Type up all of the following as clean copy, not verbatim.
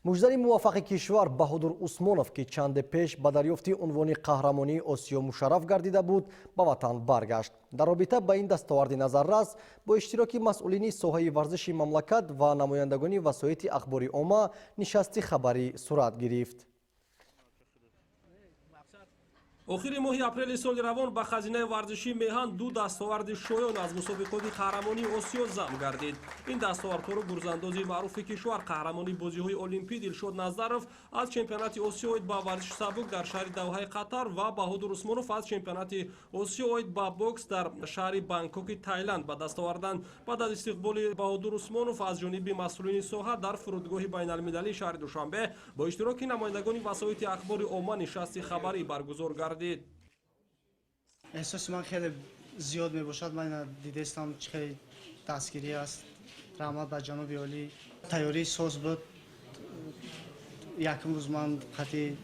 مجدد موافق کشور بهادر عثمانوف که چند پیش به دریافت عنوان قهرمانی آسیا مشرف گردیده بود به وطن برگشت. در رابطه با این دستاورد نظررس با اشتراک مسئولین ساحه ورزش مملکت و نمایندگان وسایط اخباری عامه نشست خبری صورت گرفت. охири моҳи апрели соли равон ба хазинаи варзишии меҳан ду дастоварди шоён аз мусобиқоти қаҳрамонии осиё зам гардид. Ин дастовардҳоро гурзандози маъруфи кишвар қаҳрамони бозиҳои олимпӣ Дилшод Назаров аз чемпионати осиё оид ба варзиши сабук дар шаҳри Давҳаи Қатар ва Баҳодур Усмонов аз чемпионати осиё оид ба бокс дар шаҳри Бангкоки Тайланд ба даст овардан баъд аз истиқболи Баҳодур Усмонов аз ҷониби масъулини соҳа дар фурудгоҳи байналмилалии шаҳри Душанбе бо иштироки намояндагони васоити ахбори omma нишасти хабарӣ баргузор гардид. احساس من خیلی زیاد می باشد. من دیدستم خیلی دستگیری است. رحمت به جناب عالی تیاری ساز بود. یکم روز من خطی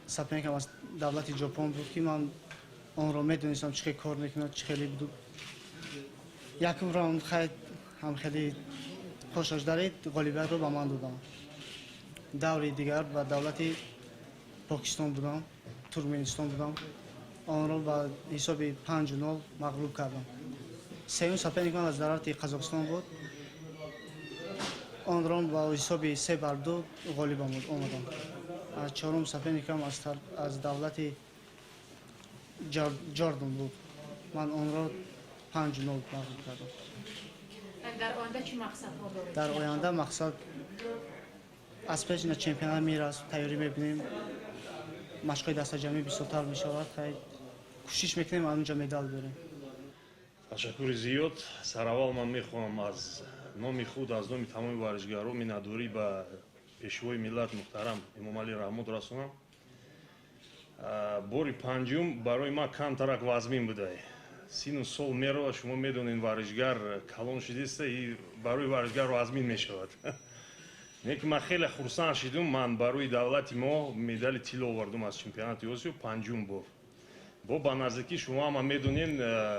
سپرینگ از دولت ژاپن بود که من آن را میدونستم چه کار میکنه چه خیلی بود. یکم راوند خیلی خوشش دارید غالبیت رو به من دادم. دوری دیگر با دولت پاکستان بودم، ترکمنستان بودم. آن را با حساب 5-0 مغلوب کردم. سوم سپرینگ من از دولت قزاقستان بود. آن را با حساب 3-2 غالب آمدم. چهارم سپرینگ از دولت جردن بود. من آن را 5-0 مغلوب کردم. در آینده چی مقصد ها دارید؟ در آینده مقصد از پیش این چمپیونات میره است تیاری میبینیم. مشقای دست جمعی بیشتر می شود. خیلی کوشش میکنیم اونجا مدال بریم. تشکر زیاد. سراول من میخوام از نام خود از نام تمام ورزشکاران منادوری به پیشوای ملت محترم امام علی رحمت رسونم. باری پنجم برای ما کمترک وزمین بوده. 30 سال میره شما میدونین ورزشکار کلان شدیست برای ورزشکار وزمین میشود. نیک ما خیلی خرسند شدم. من برای دولت ما مدال طلا آوردم از چمپیونات آسیا پنجم بار. با نزدیکی شما هم میدونین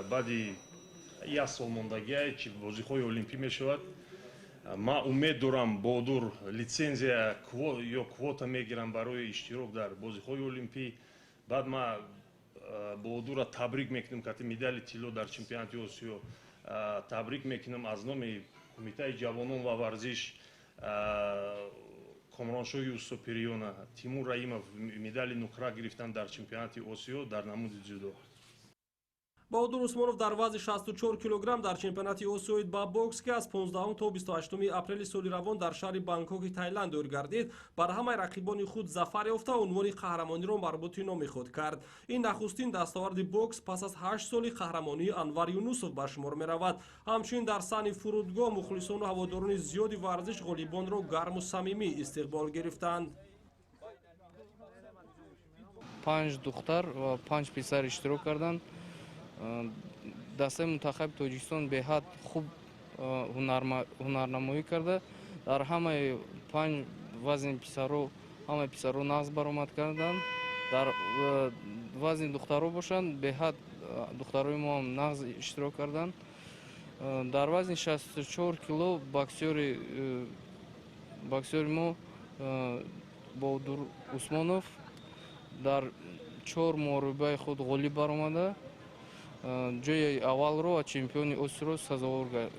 بعد یک سال ماندگی که بازی‌های المپی میشود. ما امید دارم بهادر لیسانس یا کوتا میگیرم برای اشتراک در بازی‌های المپی. بعد ما بهادر را تبریک میکنم که مدال طلا در چمپیونات آسیا تبریک میکنم از نام کمیته جوانان و ورزش کامرانشاه یوسف پریون تیمور رحیمов مدال نقره گرفتن در چمپیونات آسیا در نمود جودو. بهادر عثمانوف در وزن 64 کیلوگرم در چمپیونات آسیا оид ба бокс که از 15 تا 28 اپریل سال روان در شهر بانکوک تایلند دور گردید بر همه رقیبان خود ظفر یافته عنوان قهرمانی را مربوط نام خود کرد. این نخستین دستاورد بوکس پس از 8 سال قهرمانی انور یونوسов به شمار می رود. همچنین در صحن فرودگاه مخلصان و هواداران زیادی ورزش غالیبان را گرم و صمیمی استقبال گرفتند. 5 دختر و 5 پسر اشتراک کردند. دسته منتخب توجیکستان بهاد خوب هنرنمایی کرده. در همه 5 وزن پسرو همه پسرو نقض برآمد کردند. در وزن دخترو باشند بهاد دخترای ما هم نقض اشتراک کردند. در وزن 64 کیلو بоксёри ما بهادر عثمانوف در 4 موربای خود غالب برآمده. جای اول رو چمپیون آسیا رو سزاوار